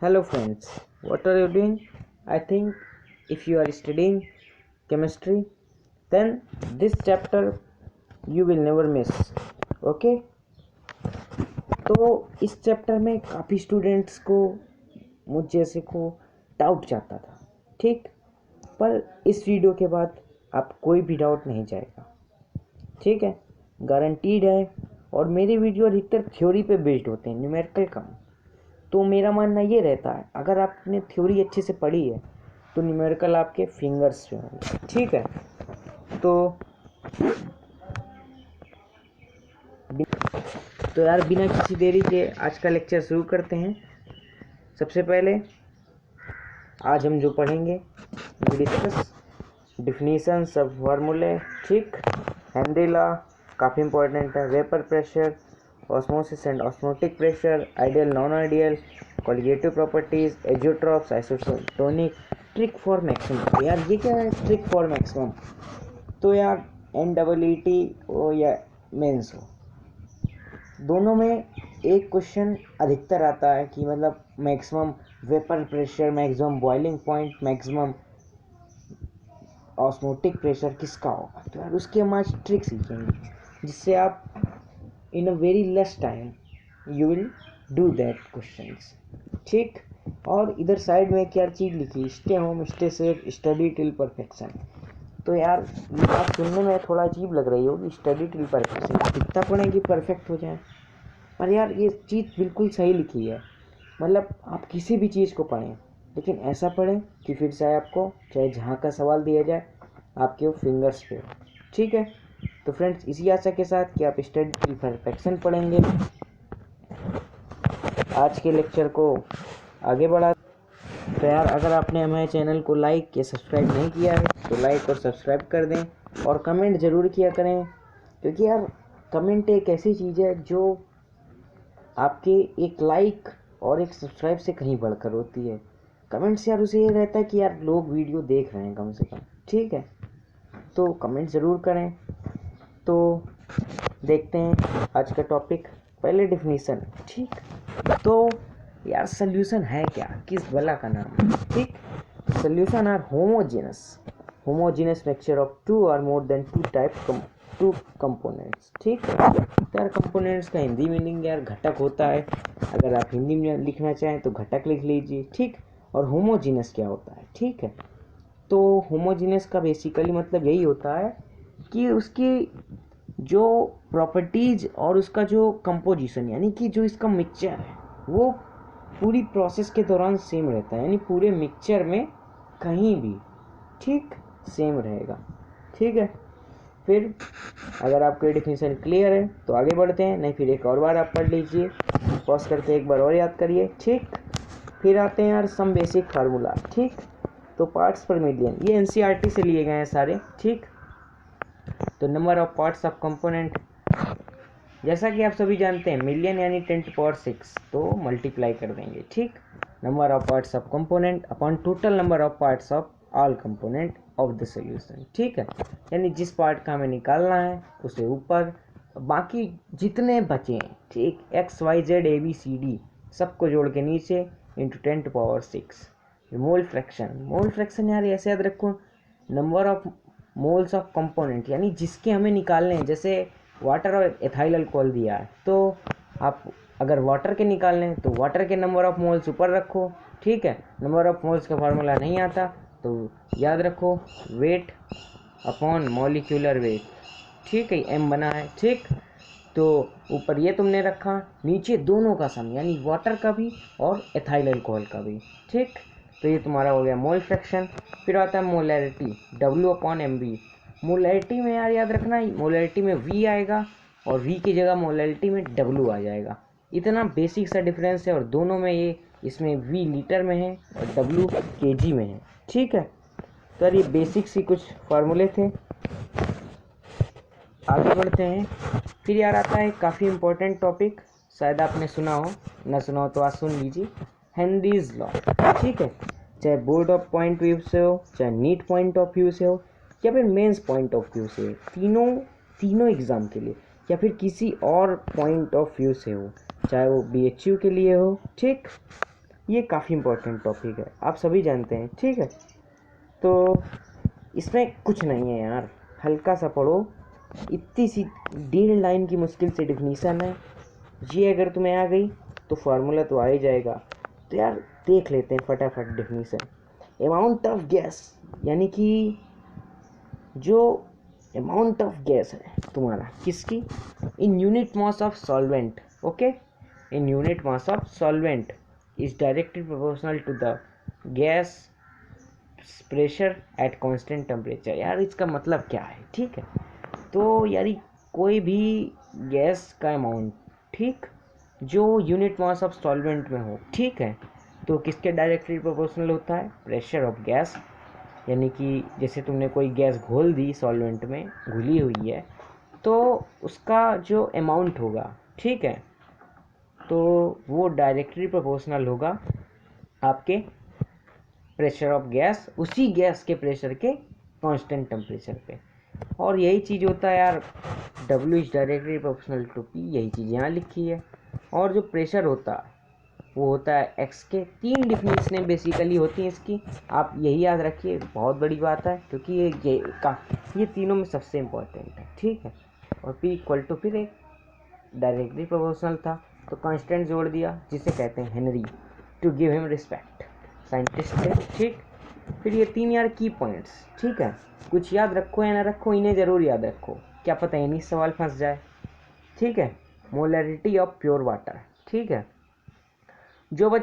Hello friends, what are you doing? I think if you are studying chemistry, then this chapter you will never miss. Okay? तो इस chapter में काफ़ी students को मुझ जैसे को डाउट जाता था, ठीक? पर इस वीडियो के बाद आप कोई भी डाउट नहीं जाएगा, ठीक है? गारंटीड है। और मेरे वीडियो अधिकतर थ्योरी पे बेस्ड होते हैं, न्यूमेरिकल कम। तो मेरा मानना ये रहता है, अगर आपने थ्योरी अच्छे से पढ़ी है तो न्यूमेरिकल आपके फिंगर्स पे होंगे, ठीक है? तो यार बिना किसी देरी के आज का लेक्चर शुरू करते हैं। सबसे पहले आज हम जो पढ़ेंगे वो डिस्कस डिफिनीशंस ऑफ फार्मूले, ठीक? हेनरी लॉ काफ़ी इंपॉर्टेंट है, vapour pressure, osmosis and osmotic pressure, ideal non ideal, colligative properties, azeotropes, isotonic, trick for maximum. यार ये क्या है ट्रिक फॉर मैक्सिमम? तो यार NEET हो या मेंस हो, दोनों में एक क्वेश्चन अधिकतर आता है कि मतलब maximum vapour pressure, maximum boiling point, maximum osmotic pressure किसका होगा। तो यार उसके हम आज ट्रिक सीखेंगे जिससे आप in a very less time you will do that questions, ठीक? और इधर साइड में क्या चीज़ लिखी, stay home, stay safe, study till perfection. तो यार ये बात सुनने में थोड़ा अजीब लग रही होगी, स्टडी टिल परफेक्शन, कितना पढ़ें कि परफेक्ट हो जाए। पर यार ये चीज़ बिल्कुल सही लिखी है। मतलब आप किसी भी चीज़ को पढ़ें, लेकिन ऐसा पढ़ें कि फिर चाहे आपको चाहे जहाँ का सवाल दिया जाए आपके वो फिंगर्स पे हो, ठीक है? तो फ्रेंड्स इसी आशा के साथ कि आप स्टडी टिल परफेक्शन पढ़ेंगे, आज के लेक्चर को आगे बढ़ा। तो यार अगर आपने हमारे चैनल को लाइक या सब्सक्राइब नहीं किया है तो लाइक और सब्सक्राइब कर दें, और कमेंट ज़रूर किया करें, क्योंकि यार कमेंट एक ऐसी चीज़ है जो आपके एक लाइक और एक सब्सक्राइब से कहीं बढ़कर होती है। कमेंट से यार उसे ये रहता है कि यार लोग वीडियो देख रहे हैं कम से कम, ठीक है? तो कमेंट ज़रूर करें। तो देखते हैं आज का टॉपिक। पहले डिफिनीशन, ठीक? तो यार सोल्यूशन है क्या, किस बला का नाम है, ठीक? Solution are homogenous mixture of two और मोर देन टू कंपोनेंट्स, ठीक? तो यार कंपोनेंट्स का हिंदी मीनिंग यार घटक होता है। अगर आप हिंदी में लिखना चाहें तो घटक लिख लीजिए, ठीक? और होमोजेनस क्या होता है, ठीक है? तो होमोजेनस का बेसिकली मतलब यही होता है कि उसकी जो प्रॉपर्टीज और उसका जो कंपोजिशन, यानी कि जो इसका मिक्सचर है वो पूरी प्रोसेस के दौरान सेम रहता है, यानी पूरे मिक्सचर में कहीं भी, ठीक, सेम रहेगा, ठीक है? फिर अगर आपको डिफिनीशन क्लियर है तो आगे बढ़ते हैं, नहीं फिर एक और बार आप पढ़ लीजिए, पॉज करके एक बार और याद करिए, ठीक? फिर आते हैं यार सम बेसिक फार्मूला, ठीक? तो पार्ट्स पर मिलियन ये NCERT से लिए गए हैं सारे, ठीक? तो number of parts of component, जैसा कि आप सभी जानते हैं मिलियन यानी 10⁻⁶, तो मल्टीप्लाई कर देंगे, ठीक? Number of parts of component upon total number of parts of all component of the solution, ठीक है? यानी जिस पार्ट का हमें निकालना है उसे ऊपर, बाकी जितने बचे, ठीक, XYZ ABCD सबको जोड़ के नीचे इंटू 10⁻⁶। मोल फ्रैक्शन यार ऐसे याद रखो, number of moles of component, यानी जिसके हमें निकालने हैं। जैसे वाटर और एथाइल अल्कोहल दिया है, तो आप अगर वाटर के निकालने हैं तो वाटर के नंबर ऑफ मोल्स ऊपर रखो, ठीक है? नंबर ऑफ मोल्स का फार्मूला नहीं आता तो याद रखो वेट अपॉन मॉलिक्यूलर वेट, ठीक है? M बना है, ठीक? तो ऊपर ये तुमने रखा, नीचे दोनों का सम, यानी वाटर का भी और एथाइल अल्कोहल का भी, ठीक? तो ये तुम्हारा हो गया मोल फ्रैक्शन। फिर आता है मोलैरिटी, W/MB। मोलैरिटी में यार याद रखना, मोलैरिटी में V आएगा और V की जगह मोलैरिटी में W आ जाएगा। इतना बेसिक सा डिफरेंस है, और दोनों में ये, इसमें V लीटर में है और W kg में है, ठीक है? तो यार ये बेसिक सी कुछ फार्मूले थे, आगे बढ़ते हैं। फिर यार आता है काफ़ी इम्पोर्टेंट टॉपिक, शायद आपने सुना हो, ना सुना हो तो आज सुन लीजिए, हेनरीज लॉ, ठीक है? चाहे बोर्ड ऑफ पॉइंट व्यू से हो, चाहे नीट पॉइंट ऑफ व्यू से हो, या फिर मेंस पॉइंट ऑफ व्यू से, तीनों एग्ज़ाम के लिए, या फिर किसी और पॉइंट ऑफ व्यू से हो, चाहे वो BHU के लिए हो, ठीक? ये काफ़ी इम्पोर्टेंट टॉपिक है, आप सभी जानते हैं, ठीक है। तो इसमें कुछ नहीं है यार, हल्का सा पढ़ो, इतनी सी 1.5 लाइन की मुश्किल से डिफिनीसन है, ये अगर तुम्हें आ गई तो फार्मूला तो आ ही जाएगा। तो यार देख लेते हैं फटाफट डिफिनीसन। अमाउंट ऑफ गैस, यानी कि जो अमाउंट ऑफ गैस है तुम्हारा किसकी, in unit mass of solvent, okay, in unit mass of solvent is directly proportional to the gas pressure at constant temperature. यार इसका मतलब क्या है, ठीक है। तो यार कोई भी गैस का अमाउंट, ठीक, जो यूनिट मास ऑफ सॉल्वेंट में हो, ठीक है, तो किसके डायरेक्टली प्रोपोर्शनल होता है, प्रेशर ऑफ गैस। यानी कि जैसे तुमने कोई गैस घोल दी सॉल्वेंट में, घुली हुई है, तो उसका जो अमाउंट होगा, ठीक है, तो वो डायरेक्टली प्रोपोर्शनल होगा आपके प्रेशर ऑफ गैस, उसी गैस के प्रेशर के कांस्टेंट टेम्परेचर पे। और यही चीज़ होता है यार, W is directly proportional to P, यही चीज़ यहाँ लिखी है। और जो प्रेशर होता है वो होता है x के। 3 डिफिनीशनें बेसिकली होती हैं इसकी, आप यही याद रखिए, बहुत बड़ी बात है, क्योंकि ये तीनों में सबसे इम्पोर्टेंट है, ठीक है। और P इक्वल टू फिर एक डायरेक्टली प्रोपोर्शनल था, तो कांस्टेंट जोड़ दिया जिसे कहते हैं Henry, to give him respect, scientist थे, ठीक। फिर ये 3 यार की पॉइंट्स, ठीक है, कुछ याद रखो या ना रखो, इन्हें ज़रूर याद रखो, क्या पता इन्हीं सवाल फंस जाए, ठीक है। मोलरिटी ऑफ प्योर वाटर, ठीक है। जो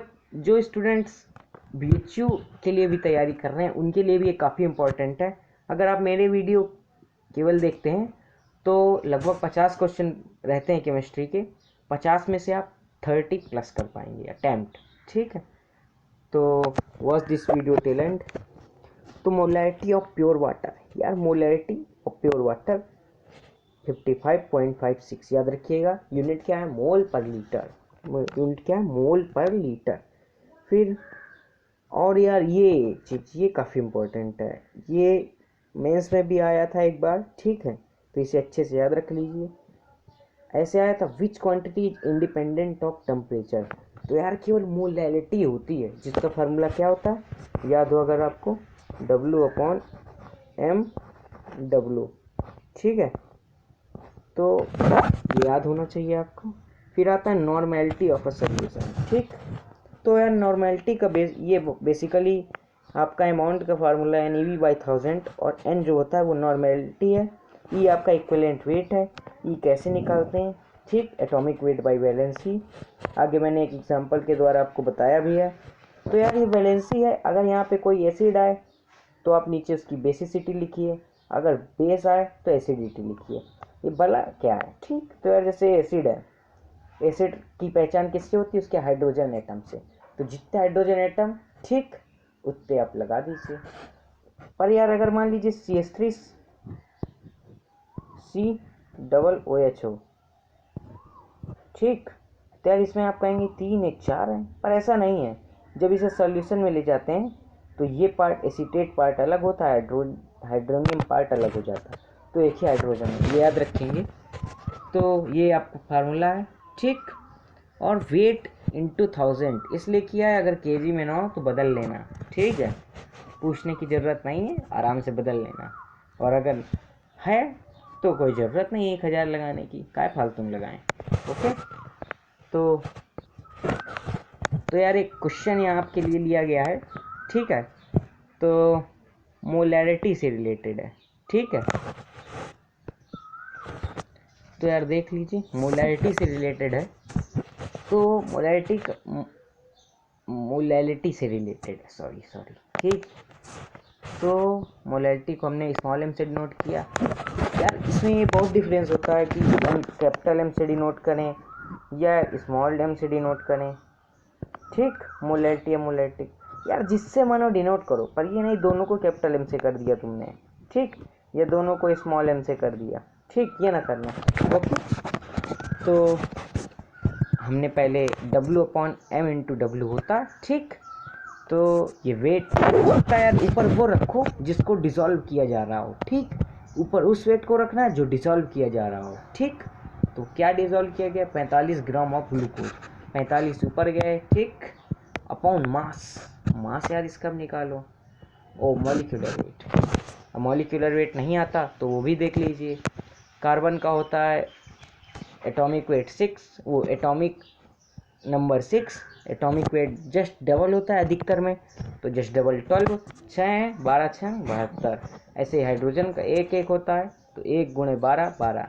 स्टूडेंट्स BHU के लिए भी तैयारी कर रहे हैं उनके लिए भी ये काफ़ी इम्पोर्टेंट है। अगर आप मेरे वीडियो केवल देखते हैं तो लगभग 50 क्वेश्चन रहते हैं केमिस्ट्री के, 50 में से आप 30 प्लस कर पाएंगे अटैम्प्ट, ठीक है। तो watch this video till and. तो मोलैरिटी ऑफ प्योर वाटर, यार मोलैरिटी ऑफ प्योर वाटर 55.56 याद रखिएगा। यूनिट क्या है, मोल पर लीटर, यूनिट क्या है, मोल पर लीटर। फिर और यार ये चीज़ ये काफ़ी इम्पोर्टेंट है, ये मेंस में भी आया था एक बार, ठीक है, तो इसे अच्छे से याद रख लीजिए। ऐसे आया था, विच quantity is independent of temperature. तो यार केवल मोलैरिटी होती है जिसका फार्मूला क्या होता है, याद हो अगर आपको, W/m/W, ठीक है, तो ये याद होना चाहिए आपको। फिर आता है नॉर्मेलिटी ऑफ अ सॉल्यूशन, ठीक। तो यार नॉर्मेलिटी का ये बेसिकली आपका अमाउंट का फार्मूला है NeV/1000, और N जो होता है वो नॉर्मेलिटी है, E आपका इक्विवेलेंट वेट है। E कैसे निकालते हैं, ठीक, एटॉमिक वेट बाई वैलेंसी। आगे मैंने एक एग्जांपल के द्वारा आपको बताया भी है। तो यार ये वैलेंसी है, अगर यहाँ पे कोई एसिड आए तो आप नीचे उसकी बेसिसिटी लिखिए, अगर बेस आए तो एसिडिटी लिखिए, ये भला क्या है, ठीक। तो यार जैसे एसिड है, एसिड की पहचान किससे होती है, उसके हाइड्रोजन एटम से, तो जितने हाइड्रोजन एटम, ठीक, उतने आप लगा दीजिए। पर यार अगर मान लीजिए CH3COOH हो, ठीक, तो यार इसमें आप कहेंगे 3 1 4 है, पर ऐसा नहीं है। जब इसे सॉल्यूशन में ले जाते हैं तो ये पार्ट एसीटेट पार्ट अलग होता है, हाइड्रोनियम पार्ट अलग हो जाता है, तो एक ही हाइड्रोजन है, ये याद रखेंगे। तो ये आपका फार्मूला है, ठीक। और वेट इंटू 1000 इसलिए किया है, अगर केजी में ना हो तो बदल लेना, ठीक है, पूछने की ज़रूरत नहीं है, आराम से बदल लेना। और अगर है तो कोई ज़रूरत नहीं 1000 लगाने की, काय फालतू में लगाएं, ओके। तो यार एक क्वेश्चन यहाँ आपके लिए लिया गया है, ठीक है, तो मोलैरिटी से रिलेटेड है, ठीक है। तो यार देख लीजिए, मोलैरिटी से रिलेटेड है, तो मोलैलिटी से रिलेटेड है, सॉरी, ठीक। तो मोलैलिटी को हमने स्मॉल m से डिनोट किया। यार इसमें ये बहुत डिफरेंस होता है कि हम कैपिटल M से डिनोट करें या स्मॉल m से डिनोट करें, ठीक। मोलैलिटी या मोलैलिटी, यार जिससे मानो डिनोट करो, पर ये नहीं दोनों को कैपिटल M से कर दिया तुमने, ठीक, या दोनों को स्मॉल m से कर दिया, ठीक, ये ना करना, ओके। तो हमने पहले W/m/W होता, ठीक। तो ये वेट का यार ऊपर वो रखो जिसको डिसॉल्व किया जा रहा हो, ठीक, ऊपर उस वेट को रखना है जो डिसॉल्व किया जा रहा हो, ठीक। तो क्या डिसॉल्व किया गया, 45 ग्राम ऑफ ग्लूकोज, 45 ऊपर गए, ठीक, अपॉन मास यार इसका भी निकालो। ओ मॉलिक्यूलर वेट, मॉलिक्यूलर वेट नहीं आता तो वो भी देख लीजिए। कार्बन का होता है एटॉमिक वेट 6, वो atomic number 6, atomic weight just double होता है अधिकतर में, तो जस्ट डबल 12, 6 है, 12 6 72। ऐसे हाइड्रोजन का एक एक होता है, तो 1 × 12 12।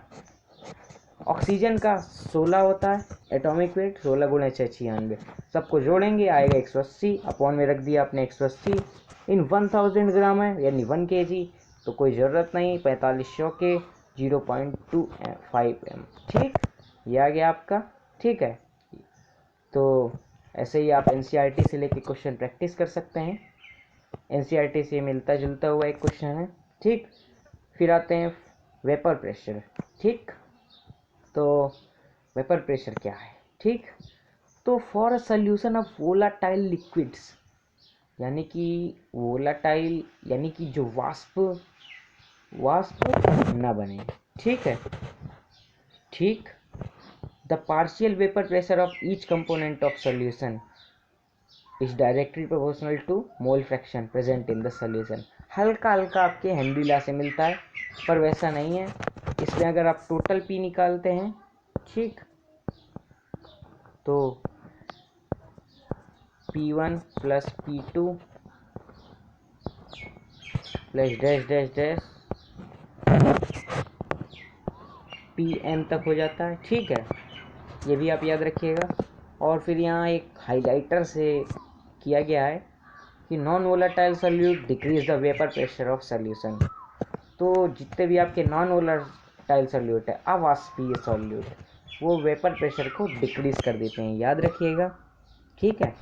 ऑक्सीजन का 16 होता है एटॉमिक वेट, 16 × 6 96। सबको जोड़ेंगे आएगा 180, अपॉन में रख दिया आपने 180 इन 1000 ग्राम है यानी 1 kg, तो कोई ज़रूरत नहीं, 4500 के 0.25 m। ठीक, ये आ गया आपका। ठीक है, तो ऐसे ही आप एनसीईआरटी से लेके क्वेश्चन प्रैक्टिस कर सकते हैं। एनसीईआरटी से मिलता जुलता हुआ एक क्वेश्चन है। ठीक, फिर आते हैं वेपर प्रेशर। ठीक, तो वेपर प्रेशर क्या है? ठीक, तो for a solution of volatile liquids, यानी कि वोलाटाइल यानी कि जो वाष्प न बने। ठीक है, ठीक, the partial vapour pressure of each component of solution is directly proportional to mole fraction present in the solution. हल्का हल्का आपके हेनरी लॉ से मिलता है, पर वैसा नहीं है। इसमें अगर आप टोटल पी निकालते हैं, ठीक, तो P1 + P2 plus dash dash dash Pn तक हो जाता है। ठीक है, ये भी आप याद रखिएगा। और फिर यहाँ एक हाइलाइटर से किया गया है कि non volatile solute decrease the vapour pressure of solution. तो जितने भी आपके नॉन वोलेटाइल सॉल्यूट है, अवाष्पीय सॉल्यूट, वो वेपर प्रेशर को डिक्रीज कर देते हैं, याद रखिएगा। ठीक है,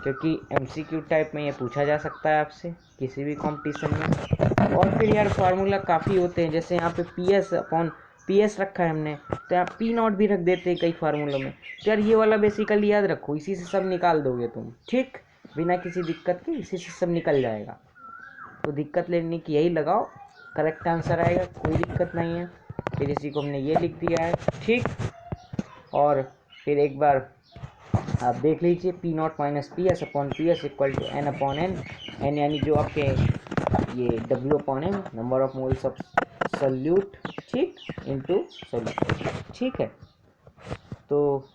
क्योंकि एमसीक्यू टाइप में ये पूछा जा सकता है आपसे किसी भी कंपटीशन में। और फिर यार फार्मूला काफ़ी होते हैं, जैसे यहाँ पे PS रखा है हमने, तो यहाँ P0 भी रख देते हैं कई फार्मूलों में। तो यार ये वाला बेसिकली याद रखो, इसी से सब निकाल दोगे तुम। ठीक, बिना किसी दिक्कत के इसी से सब निकल जाएगा। तो दिक्कत लेने की यही लगाओ, करेक्ट आंसर आएगा, कोई दिक्कत नहीं है। फिर इसी को हमने ये लिख दिया है। ठीक, और फिर एक बार आप देख लीजिए, P0 - PS upon PS equal to N/N, N यानी जो आपके ये W/M number of moles of solute, ठीक, इनटू सॉल्यूट। ठीक है, तो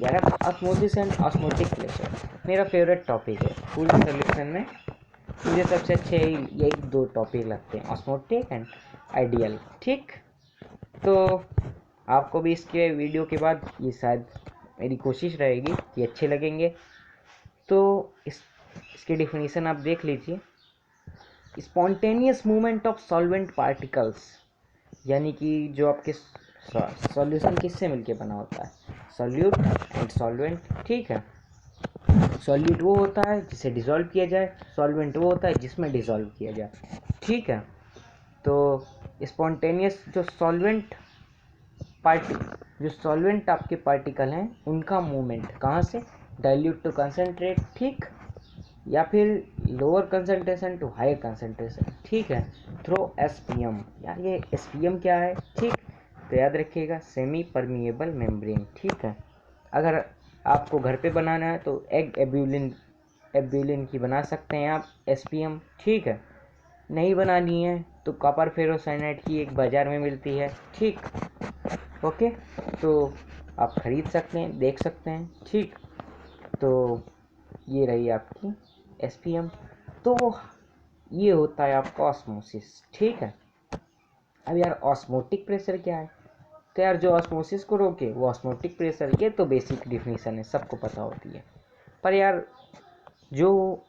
यार ऑस्मोसिस एंड ऑस्मोटिक प्रेशर मेरा फेवरेट टॉपिक है पूरे सॉल्यूशन में। मुझे सबसे अच्छे यही 2 टॉपिक लगते हैं, ऑस्मोटिक एंड आइडियल। ठीक, तो आपको भी इसके वीडियो के बाद ये शायद मेरी कोशिश रहेगी कि अच्छे लगेंगे। तो इसकी डेफिनेशन आप देख लीजिए। Spontaneous movement of solvent particles, यानी कि जो आपके सॉल्यूशन किससे मिलके बना होता है, सॉल्यूट एंड सॉल्वेंट। ठीक है, सॉल्यूट वो होता है जिसे डिसॉल्व किया जाए, सॉल्वेंट वो होता है जिसमें डिसॉल्व किया जाए। ठीक है, तो स्पॉन्टेनियस जो सॉल्वेंट आपके पार्टिकल हैं, उनका मूवमेंट कहाँ से, डाइल्यूट टू कंसनट्रेट, ठीक, या फिर lower concentration to higher concentration. ठीक है, थ्रो एसपीएम। यार ये एसपीएम क्या है? ठीक, तो याद रखिएगा, सेमी परमिएबल मेम्ब्रेन। ठीक है, अगर आपको घर पे बनाना है तो एग एब्यूलिन की बना सकते हैं आप एसपीएम। ठीक है, नहीं बनानी है तो कॉपर फेरोसाइनाइड की एक बाज़ार में मिलती है। ठीक, ओके, तो आप ख़रीद सकते हैं, देख सकते हैं। ठीक, तो ये रही आपकी एसपीएम। तो ये होता है आपका ऑस्मोसिस। ठीक है, अब यार ऑस्मोटिक प्रेशर क्या है? तो यार जो ऑस्मोसिस को रोके वो ऑस्मोटिक प्रेशर, ये तो बेसिक डिफिनीशन है, सबको पता होती है। पर यार जो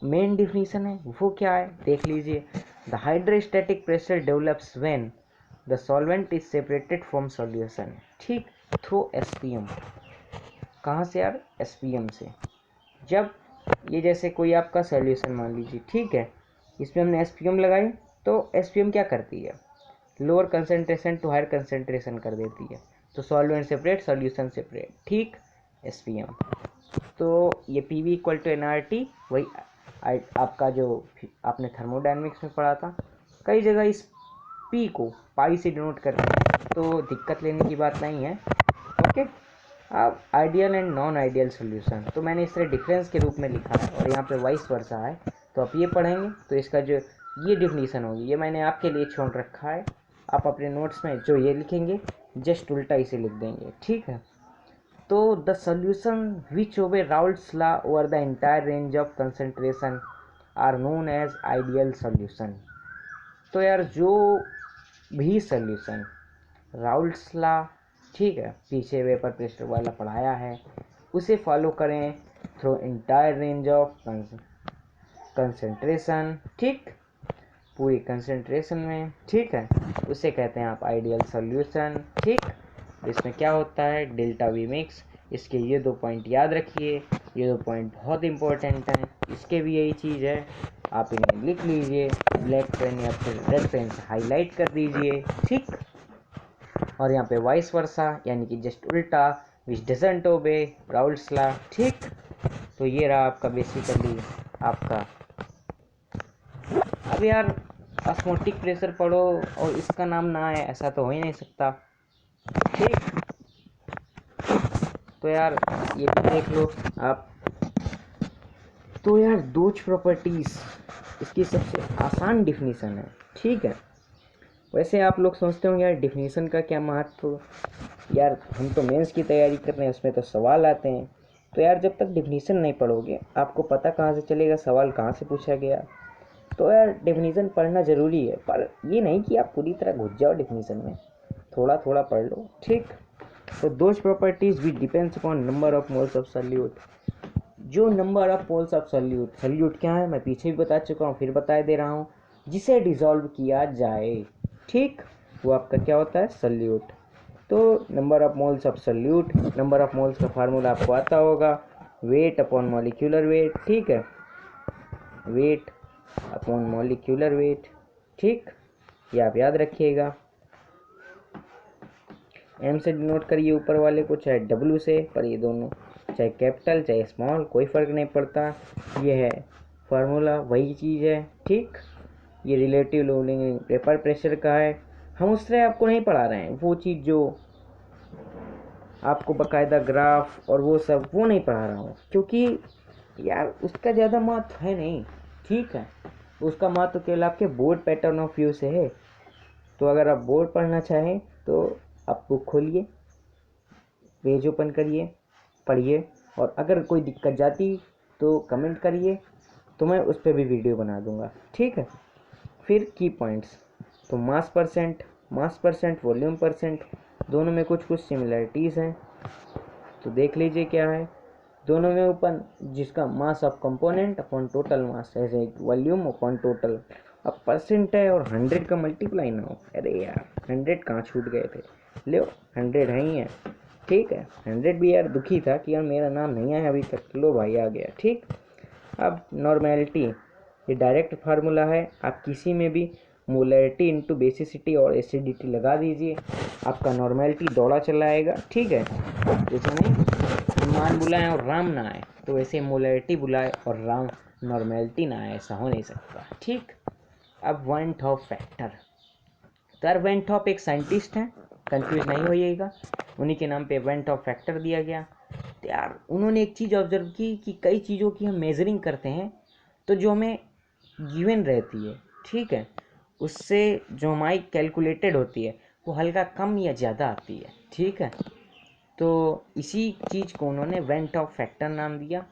मेन डिफिनीशन है वो क्या है, देख लीजिए। The hydrostatic pressure develops when the solvent is separated from solution. ठीक, थ्रू एसपीएम। कहाँ से यार? एसपीएम से। जब ये जैसे कोई आपका सॉल्यूशन मान लीजिए, ठीक है, इसमें हमने एसपीएम लगाई, तो एसपीएम क्या करती है, lower concentration to higher concentration कर देती है। तो सॉल्वेंट सेपरेट, सॉल्यूशन सेपरेट। ठीक, एसपीएम। तो ये पीवी इक्वल टू एनआरटी, वही आपका जो आपने थर्मोडायनेमिक्स में पढ़ा था, कई जगह इस पी को पाई से डिनोट करते हैं, तो दिक्कत लेने की बात नहीं है। ओके, अब ideal and non ideal solution, तो मैंने इस तरह डिफरेंस के रूप में लिखा है और यहाँ पे वाइस वर्सा है, तो आप ये पढ़ेंगे तो इसका जो ये डिफिनीशन होगी ये मैंने आपके लिए छोड़ रखा है। आप अपने नोट्स में जो ये लिखेंगे जस्ट उल्टा इसे लिख देंगे, ठीक है। तो the solution which obey Raoult's law over the entire range of concentration are known as ideal solution. तो यार जो भी सोल्यूशन राउल्ट्स लॉ, ठीक है, पीछे वेपर प्रेशर वाला पढ़ाया है, उसे फॉलो करें through entire range of concentration, ठीक, पूरी कंसंट्रेशन में, ठीक है, उसे कहते हैं आप आइडियल सोल्यूशन, ठीक। इसमें क्या होता है, डेल्टा वी मिक्स। इसके ये 2 पॉइंट याद रखिए, ये 2 पॉइंट बहुत इंपॉर्टेंट हैं, इसके भी यही चीज़ है, आप इन्हें लिख लीजिए, ब्लैक पेन या फिर रेड पेन से हाईलाइट कर दीजिए, ठीक। और यहाँ पे वाइस वर्सा यानी कि जस्ट उल्टा, विच डजंट ओबे राउल्ट्स लॉ, ठीक। तो ये रहा आपका बेसिकली आपका। अब यार ऑस्मोटिक प्रेशर पढ़ो और इसका नाम ना आए ऐसा तो हो ही नहीं सकता, ठीक। तो यार ये भी देख लो आप। तो यार डोज प्रॉपर्टीज इसकी सबसे आसान डिफिनीशन है, ठीक है। वैसे आप लोग सोचते होंगे यार डिफिनीशन का क्या महत्व, यार हम तो मेंस की तैयारी कर रहे हैं, उसमें तो सवाल आते हैं। तो यार जब तक डिफिनीशन नहीं पढ़ोगे आपको पता कहाँ से चलेगा सवाल कहाँ से पूछा गया। तो यार डिफिनीशन पढ़ना ज़रूरी है, पर ये नहीं कि आप पूरी तरह घुस जाओ डिफिनीशन में, थोड़ा थोड़ा पढ़ लो, ठीक। तो those properties which depends upon number of moles of solute. जो number of moles of solute, solute क्या है मैं पीछे भी बता चुका हूँ, फिर बता दे रहा हूँ, जिसे डिसॉल्व किया जाए, ठीक, वो आपका क्या होता है, सॉल्यूट। तो number of moles of solute, number of moles का फार्मूला आपको आता होगा, वेट अपॉन मॉलिक्यूलर वेट, ठीक है, वेट अपॉन मॉलिक्यूलर वेट, ठीक, ये आप याद रखिएगा। एम से डिनोट करिए ऊपर वाले को, चाहे डब्ल्यू से, पर ये दोनों चाहे कैपिटल चाहे स्मॉल कोई फ़र्क नहीं पड़ता, ये है फार्मूला, वही चीज़ है, ठीक। ये रिलेटिव लोडिंग पेपर प्रेशर का है, हम उस तरह आपको नहीं पढ़ा रहे हैं, वो चीज़ जो आपको बाकायदा ग्राफ और वो सब वो नहीं पढ़ा रहा हूँ, क्योंकि यार उसका ज़्यादा महत्व है नहीं, ठीक है। उसका महत्व केवल आपके बोर्ड पैटर्न ऑफ व्यू से है। तो अगर आप बोर्ड पढ़ना चाहें तो आप बुक खोलिए, पेज ओपन करिए, पढ़िए, और अगर कोई दिक्कत जाती तो कमेंट करिए, तो मैं उस पर भी वीडियो बना दूंगा, ठीक है। फिर की पॉइंट्स, तो मास परसेंट वॉल्यूम परसेंट, दोनों में कुछ कुछ सिमिलरिटीज़ हैं, तो देख लीजिए क्या है। दोनों में ऊपर जिसका mass of component upon total mass, ऐसे वॉल्यूम अपॉन टोटल। अब परसेंट है और 100 का मल्टीप्लाई ना हो, अरे यार 100 कहाँ छूट गए थे, लो 100 है ही है, ठीक है। 100 भी यार दुखी था कि यार मेरा नाम नहीं आया अभी तक, लो भाई आ गया, ठीक। अब नॉर्मेलिटी, ये डायरेक्ट फार्मूला है, आप किसी में भी मोलैरिटी इंटू बेसिसिटी और एसिडिटी लगा दीजिए, आपका नॉर्मेलिटी दौड़ा चला आएगा, ठीक है। जैसे नहीं हनुमान बुलाएं और राम ना आए, तो वैसे मोलैरिटी बुलाए और राम नॉर्मेलिटी ना आए, ऐसा हो नहीं सकता, ठीक। अब वन टॉप फैक्टर, तो यार वेन टॉप एक साइंटिस्ट हैं, कंफ्यूज नहीं होइएगा, उन्हीं के नाम पे वेन टॉप फैक्टर दिया गया। तो यार उन्होंने एक चीज़ ऑब्जर्व की कि कई चीज़ों की हम मेजरिंग करते हैं, तो जो हमें गिवन रहती है, ठीक है, उससे जो हमारी कैलकुलेटेड होती है वो हल्का कम या ज़्यादा आती है, ठीक है। तो इसी चीज़ को उन्होंने वेन टॉप फैक्टर नाम दिया,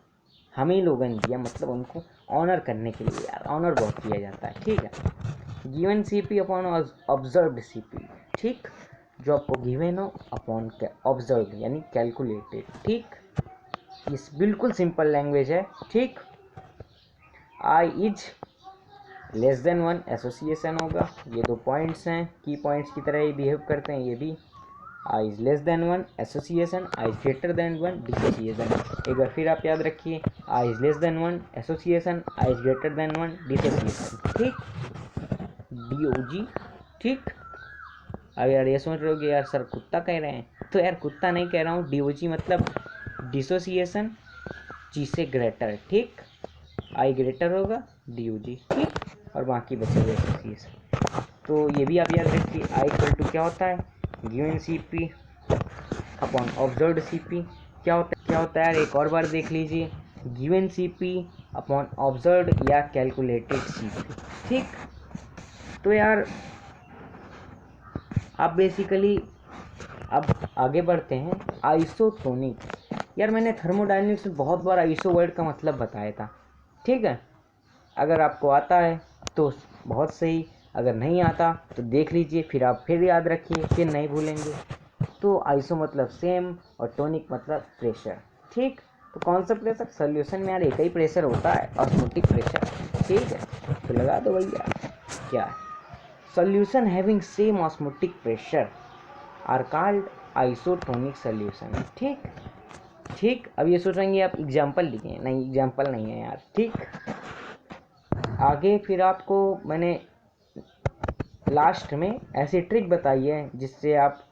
हम ही लोगों ने दिया, मतलब उनको ऑनर करने के लिए, यार ऑनर बहुत किया जाता है, ठीक है। Given C P upon observed C P, ठीक, जो आपको गिवन हो अपॉन ऑब्जर्व यानी कैलकुलेटेड, ठीक। इस बिल्कुल सिंपल लैंग्वेज है, ठीक। आई इज लेस देन 1 एसोसिएशन होगा, ये 2 पॉइंट्स हैं, की पॉइंट्स की तरह ही बिहेव करते हैं ये भी। I is less than 1 association, i is greater than 1 dissociation. एक बार फिर आप याद रखिए, i is less than 1 association, i is greater than 1 dissociation, ठीक, DOG, ठीक। अब यार ये सोच रहे हो कि यार सर कुत्ता कह रहे हैं, तो यार कुत्ता नहीं कह रहा हूँ, DOG मतलब डिसोसिएशन जी से ग्रेटर, ठीक, आई ग्रेटर होगा DOG, ठीक। और बाकी बचे हुए एक्सेसिस। तो ये भी आप याद रखिए, आई इक्वल टू क्या होता है, given C P upon observed C P. क्या होता है यार, एक और बार देख लीजिए, given C P upon observed या कैलकुलेटेड सी पी। ठीक, तो यार आप बेसिकली अब आगे बढ़ते हैं आइसोटोनिक। यार मैंने थर्मोडायनेमिक्स में बहुत बार आइसो वर्ड का मतलब बताया था, ठीक है। अगर आपको आता है तो बहुत सही, अगर नहीं आता तो देख लीजिए, फिर आप फिर याद रखिए, फिर नहीं भूलेंगे। तो आइसो मतलब सेम और टोनिक मतलब प्रेशर। ठीक, तो कौन सा प्रेशर, सोल्यूशन में यार एक ही प्रेशर होता है, ऑस्मोटिक प्रेशर। ठीक है, तो लगा दो भैया, क्या है, solution having same osmotic pressure are called isotonic solution. ठीक, अब ये सोचेंगे आप एग्जाम्पल लिखें, नहीं एग्जाम्पल नहीं है यार। ठीक, आगे फिर आपको मैंने लास्ट में ऐसी ट्रिक बताई है जिससे आप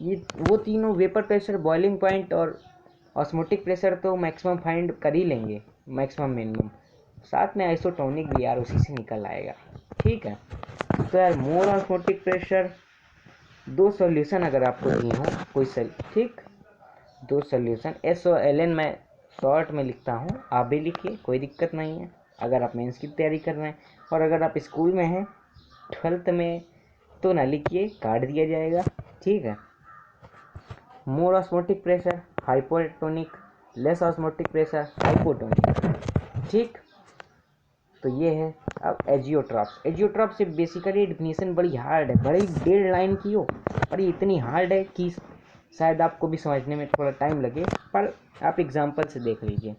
ये वो तीनों वेपर प्रेशर, बॉइलिंग पॉइंट और ऑस्मोटिक प्रेशर तो मैक्सिमम फाइंड कर ही लेंगे, मैक्सिमम मिनिमम, साथ में आइसोटोनिक भी यार उसी से निकल आएगा। ठीक है, तो यार मोर ऑस्मोटिक प्रेशर, दो सॉल्यूशन अगर आपको दिए हों कोई ठीक, दो सॉल्यूशन SOLN मैं शॉर्ट में लिखता हूँ, आप भी लिखिए, कोई दिक्कत नहीं है अगर आप मेंस की तैयारी कर रहे हैं। और अगर आप स्कूल में हैं 12th में तो ना लिखिए, काट दिया जाएगा। ठीक है, मोर osmotic pressure hypotonic, less osmotic pressure hypotonic. ठीक, तो ये है। अब एजियोट्रॉप से बेसिकली डिफिनीशन बड़ी हार्ड है, बड़ी 1.5 लाइन की हो, पर ये इतनी हार्ड है कि शायद आपको भी समझने में थोड़ा टाइम लगे, पर आप एग्जांपल से देख लीजिए।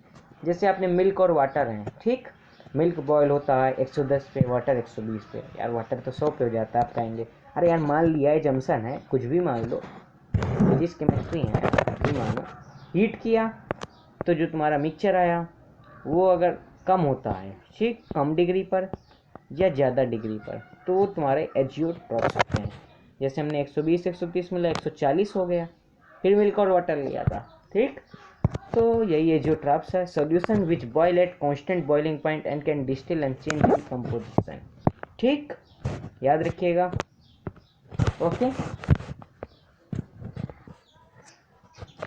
जैसे आपने मिल्क और वाटर हैं, ठीक, मिल्क बॉयल होता है 110 पे, वाटर 120 पे। यार वाटर तो 100 पे हो जाता है, आप कहेंगे अरे यार मान लिया है जमसन है, कुछ भी मान लो, फिजिक्स केमिस्ट्री है, कुछ भी मान लो। हीट किया तो जो तुम्हारा मिक्सचर आया वो अगर कम होता है, ठीक, कम डिग्री पर या ज़्यादा डिग्री पर, तो तुम्हारे एजियोट्रॉप्स होते हैं। जैसे हमने 120 130 मिला, 140 हो गया, फिर मिल्क और वाटर लिया था। ठीक, तो यही एजियोट्रॉप्स है, solution which boil at constant boiling point and can distil and change in composition. ठीक, याद रखिएगा। ओके,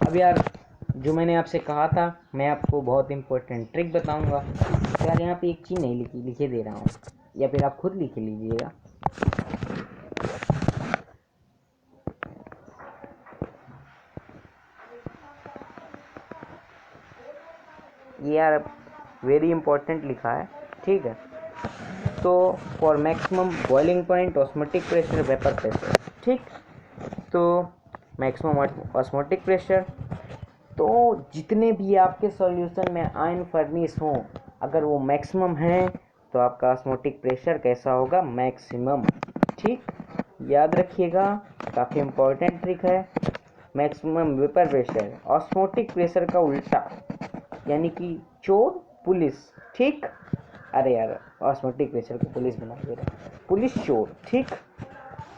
अब यार जो मैंने आपसे कहा था, मैं आपको बहुत इंपॉर्टेंट ट्रिक बताऊंगा। यार यहाँ पे एक चीज़ नहीं लिखे दे रहा हूँ, या फिर आप खुद लिख लीजिएगा। ये यार वेरी इंपॉर्टेंट लिखा है। ठीक है, तो for maximum boiling point osmotic pressure vapour pressure. ठीक, तो मैक्सिमम ऑस्मोटिक प्रेशर, तो जितने भी आपके सॉल्यूशन में आयन फर्निश हों, अगर वो मैक्सिमम है तो आपका ऑस्मोटिक प्रेशर कैसा होगा, मैक्सिमम। ठीक, याद रखिएगा, काफ़ी इंपॉर्टेंट ट्रिक है। Maximum vapour pressure osmotic pressure का उल्टा, यानी कि चोर पुलिस। ठीक, अरे यार ऑस्मोटिक प्रेशर को पुलिस बना दे रहा, पुलिस चोर। ठीक,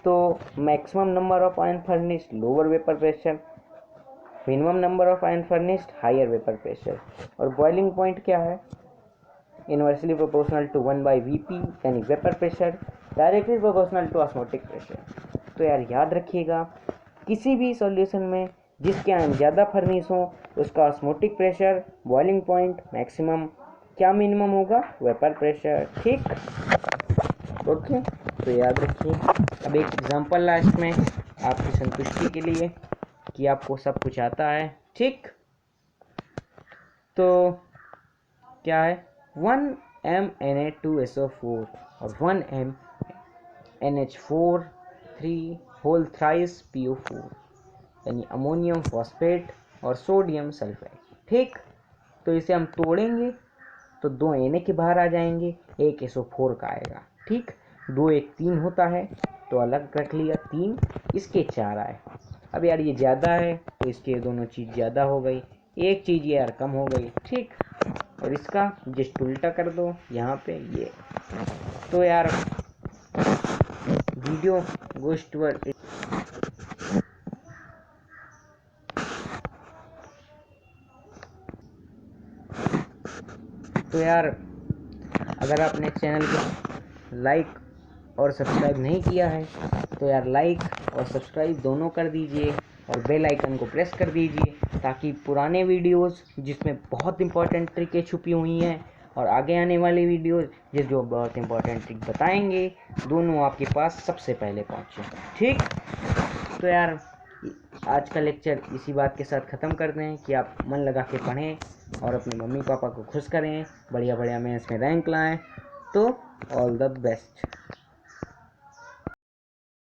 तो maximum number of ion furnish lower vapour pressure, minimum number of ion furnished higher vapour pressure. और बॉइलिंग पॉइंट क्या है, इनवर्सली प्रोपोर्शनल टू 1/Vp, यानी vapour pressure directly proportional to osmotic pressure. तो यार याद रखिएगा, किसी भी सॉल्यूशन में जिसके आयन ज़्यादा फर्निश हो उसका osmotic pressure, boiling point maximum, क्या मिनिमम होगा, वेपर प्रेशर। ठीक, ओके, तो याद रखिए। अब एक एग्जांपल लास्ट में आपकी संतुष्टि के लिए कि आपको सब कुछ आता है। ठीक, तो क्या है, 1M Na2SO4 और 1M NH4 3 whole thrice PO4, यानी अमोनियम फॉस्फेट और सोडियम सल्फाइड। ठीक, तो इसे हम तोड़ेंगे तो 2 Na के बाहर आ जाएंगे, एक SO4 का आएगा। ठीक, 2 1 3 होता है तो अलग रख लिया, 3 इसके 4 आए। अब यार ये ज़्यादा है तो इसके दोनों चीज़ ज़्यादा हो गई, एक चीज़ यार कम हो गई। ठीक, और इसका जस्ट उल्टा कर दो यहाँ पे ये, तो यार वीडियो गोस्ट टुवर्ड, तो यार अगर आपने चैनल को लाइक और सब्सक्राइब नहीं किया है तो यार लाइक और सब्सक्राइब दोनों कर दीजिए और बेल आइकन को प्रेस कर दीजिए, ताकि पुराने वीडियोस जिसमें बहुत इंपॉर्टेंट ट्रिकें छुपी हुई हैं और आगे आने वाली वीडियोस जो बहुत इंपॉर्टेंट ट्रिक बताएंगे, दोनों आपके पास सबसे पहले पहुँचे। ठीक, तो यार आज का लेक्चर इसी बात के साथ ख़त्म करते हैं कि आप मन लगा के पढ़ें और अपने मम्मी पापा को खुश करें, बढ़िया बढ़िया मेंस में रैंक लाएं। तो ऑल द बेस्ट।